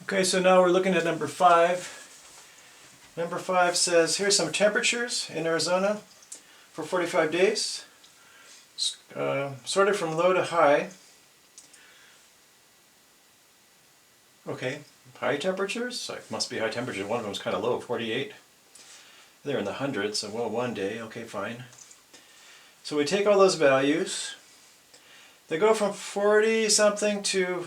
Okay, so now we're looking at number 5. Number 5 says, here's some temperatures in Arizona for 45 days, sorted from low to high. Okay, high temperatures, so it must be high temperatures. One of them is kind of low, 48. They're in the hundreds, so well, one day, okay, fine. So we take all those values. They go from 40 something to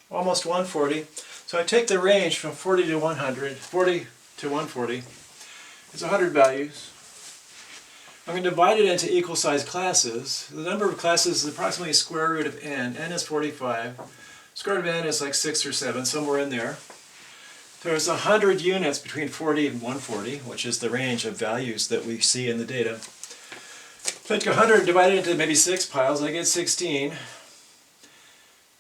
almost 140. So I take the range from 40 to 100, 40 to 140. It's 100 values. I'm going to divide it into equal sized classes. The number of classes is approximately square root of n. N is 45. Square root of n is like 6 or 7, somewhere in there. There's 100 units between 40 and 140, which is the range of values that we see in the data. Take 100 divided into maybe 6 piles, I get 16.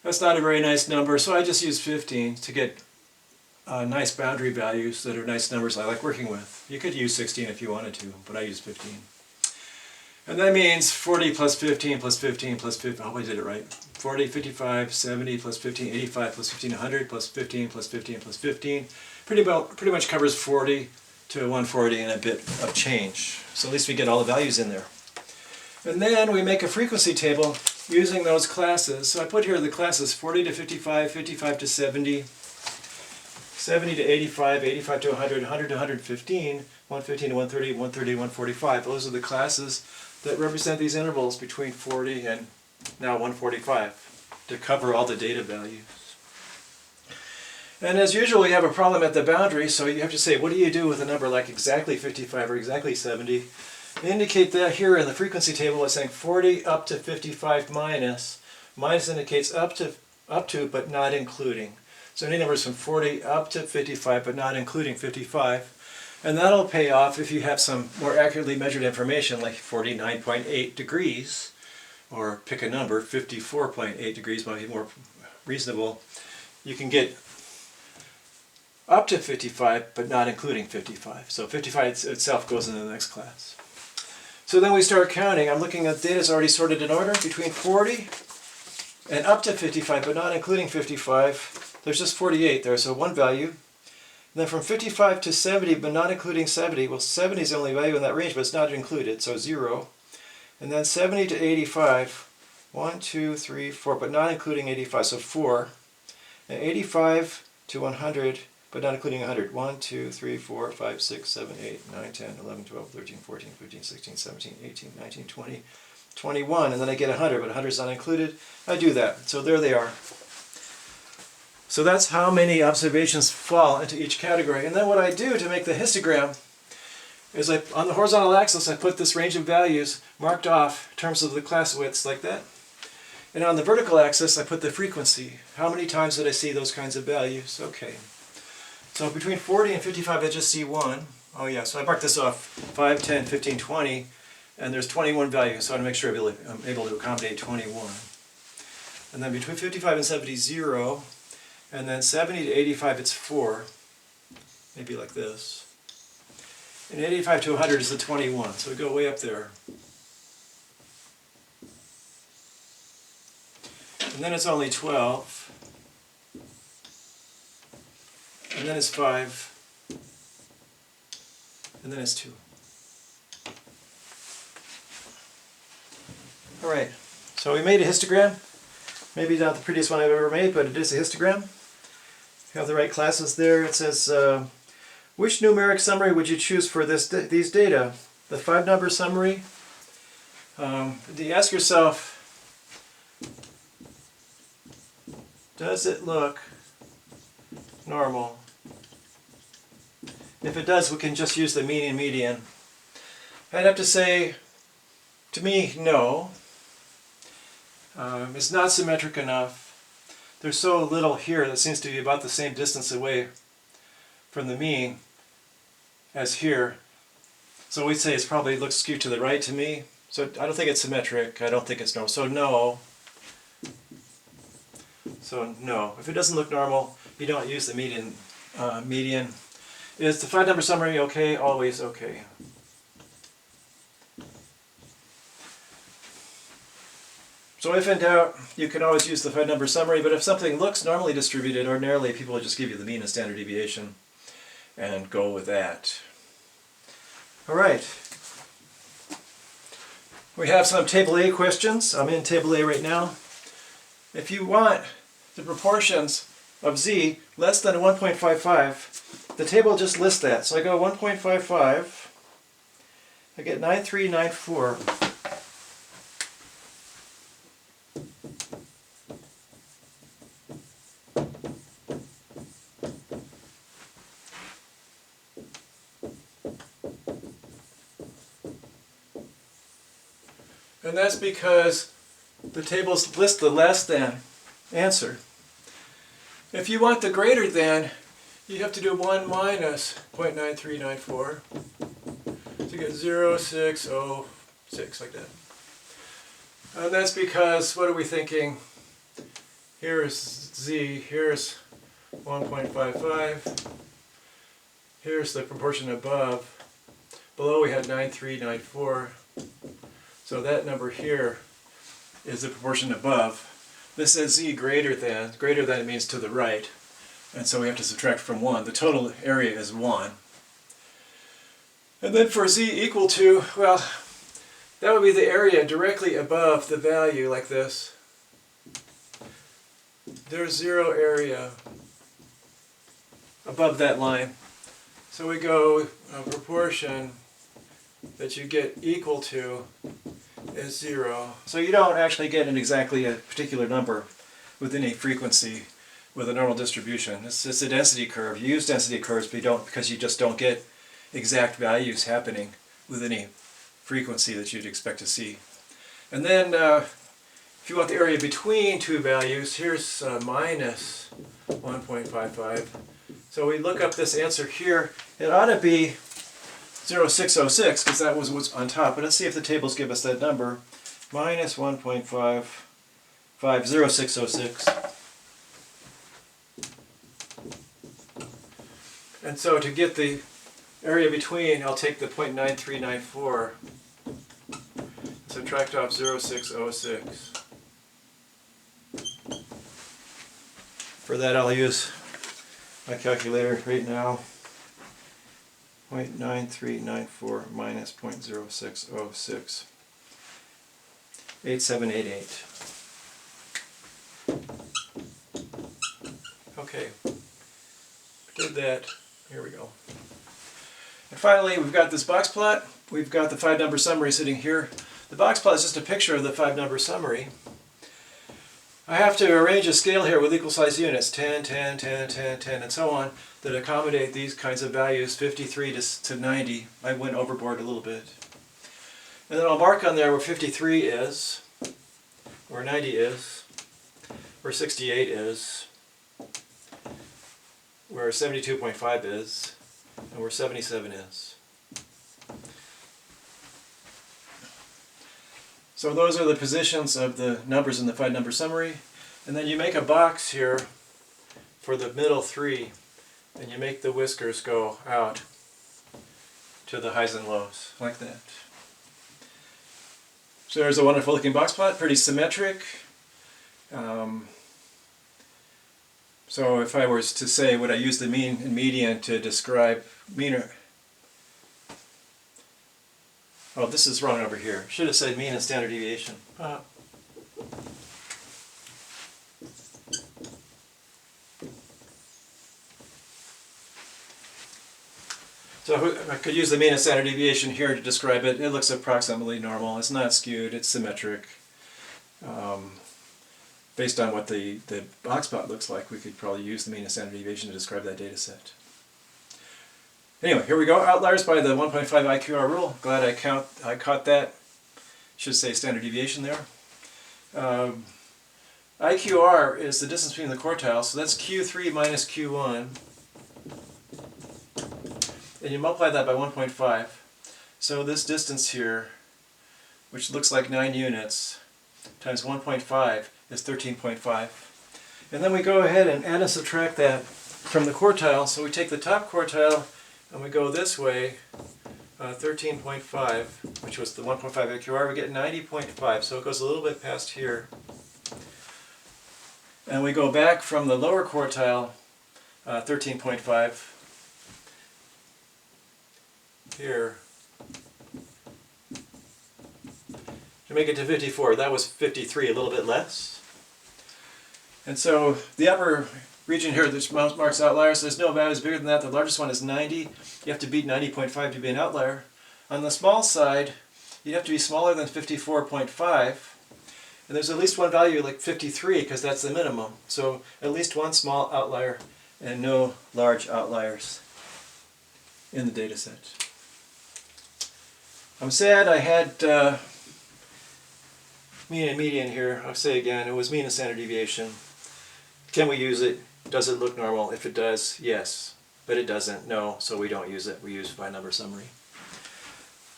That's not a very nice number, so I just use 15 to get nice boundary values that are nice numbers I like working with. You could use 16 if you wanted to, but I use 15. And that means 40 plus 15 plus 15 plus 15, I hope I did it right. 40, 55, 70 plus 15, 85 plus 15, 100 plus 15 plus 15 plus 15. Pretty much covers 40 to 140 and a bit of change. So at least we get all the values in there. And then we make a frequency table using those classes. So I put here the classes 40 to 55, 55 to 70, 70 to 85, 85 to 100, 100 to 115, 115 to 130, 130 to 145. Those are the classes that represent these intervals between 40 and now 145 to cover all the data values. And as usual, you have a problem at the boundary, so you have to say, what do you do with a number like exactly 55 or exactly 70? Indicate that here in the frequency table is saying 40 up to 55 minus. Minus indicates up to but not including. So any numbers from 40 up to 55 but not including 55. And that'll pay off if you have some more accurately measured information like 49.8 degrees, or pick a number, 54.8 degrees might be more reasonable. You can get up to 55 but not including 55. So 55 itself goes into the next class. So then we start counting. I'm looking at data that's already sorted in order between 40 and up to 55, but not including 55. There's just 48 there, so one value. And then from 55 to 70, but not including 70. Well, 70 is the only value in that range, but it's not included, so 0. And then 70 to 85, 1, 2, 3, 4, but not including 85, so 4. And 85 to 100, but not including 100. 1, 2, 3, 4, 5, 6, 7, 8, 9, 10, 11, 12, 13, 14, 15, 16, 17, 18, 19, 20, 21. And then I get 100, but 100 is not included. I do that. So there they are. So that's how many observations fall into each category. And then what I do to make the histogram is on the horizontal axis I put this range of values marked off in terms of the class widths like that. And on the vertical axis I put the frequency. How many times did I see those kinds of values? Okay. So between 40 and 55 I just see 1. Oh yeah, so I marked this off 5, 10, 15, 20, and there's 21 values, so I want to make sure I'm able to accommodate 21. And then between 55 and 70, 0. And then 70 to 85, it's 4. Maybe like this. And 85 to 100 is the 21, so we go way up there. And then it's only 12. And then it's 5. And then it's 2. Alright, so we made a histogram. Maybe not the prettiest one I've ever made, but it is a histogram. You have the right classes there. It says, which numeric summary would you choose for these data? The 5-number summary? Do you ask yourself, does it look normal? If it does, we can just use the mean and median. I'd have to say, to me, no. It's not symmetric enough. There's so little here that seems to be about the same distance away from the mean as here. So we'd say it probably looks skewed to the right to me. So I don't think it's symmetric. I don't think it's normal. So no. So no. If it doesn't look normal, you don't use the median. Is the 5-number summary okay? Always okay. So if in doubt, you can always use the 5-number summary, but if something looks normally distributed, ordinarily people will just give you the mean and standard deviation and go with that. All right. We have some Table A questions. I'm in Table A right now. If you want the proportions of z less than 1.55, the table just lists that. So I go 1.55, I get 9394. And that's because the tables list the less than answer. If you want the greater than, you have to do 1 minus 0.9394 to get 0.606, like that. And that's because, what are we thinking? Here's z, here's 1.55, here's the proportion above. Below we had 9394. So that number here is the proportion above. This says z greater than means to the right, and so we have to subtract from 1. The total area is 1. And then for z equal to, well, that would be the area directly above the value, like this. There's 0 area above that line. So we go a proportion that you get equal to is 0. So you don't actually get exactly a particular number with any frequency with a normal distribution. It's a density curve. You use density curves, but you don't, because you just don't get exact values happening with any frequency that you'd expect to see. And then if you want the area between two values, here's minus 1.55. So we look up this answer here. It ought to be 0.606, because that was what's on top. But let's see if the tables give us that number. Minus 1.550606. And so to get the area between, I'll take the 0.9394 and subtract off 0.606. For that I'll use my calculator right now. 0.9394 minus 0.0606. 8788. Okay, did that. Here we go. And finally, we've got this box plot. We've got the 5-number summary sitting here. The box plot is just a picture of the 5-number summary. I have to arrange a scale here with equal size units, 10, 10, 10, 10, 10, and so on, that accommodate these kinds of values, 53 to 90. I went overboard a little bit. And then I'll mark on there where 53 is, where 90 is, where 68 is, where 72.5 is, and where 77 is. So those are the positions of the numbers in the 5-number summary. And then you make a box here for the middle 3, and you make the whiskers go out to the highs and lows, like that. So there's a wonderful looking box plot, pretty symmetric. So if I was to say, would I use the mean and median to describe mean or... Oh, this is wrong over here. Should have said mean and standard deviation. So I could use the mean and standard deviation here to describe it. It looks approximately normal. It's not skewed. It's symmetric. Based on what the box plot looks like, we could probably use the mean and standard deviation to describe that data set. Anyway, here we go. Outliers by the 1.5 IQR rule. Glad I caught that. Should say standard deviation there. IQR is the distance between the quartiles, so that's Q3 minus Q1. And you multiply that by 1.5. So this distance here, which looks like 9 units, times 1.5 is 13.5. And then we go ahead and add and subtract that from the quartile. So we take the top quartile and we go this way 13.5, which was the 1.5 AQR, we get 90.5, so it goes a little bit past here. And we go back from the lower quartile, 13.5, here, to make it to 54. That was 53, a little bit less. And so the upper region here that marks outliers, there's no values bigger than that. The largest one is 90. You have to beat 90.5 to be an outlier. On the small side, you have to be smaller than 54.5. And there's at least one value like 53 because that's the minimum. So at least one small outlier and no large outliers in the data set. I'm sad I had mean and median here. I'll say again, it was mean and standard deviation. Can we use it? Does it look normal? If it does, yes. But it doesn't, no, so we don't use it. We use by number summary.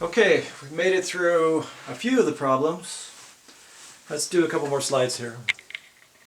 Okay, we've made it through a few of the problems. Let's do a couple more slides here.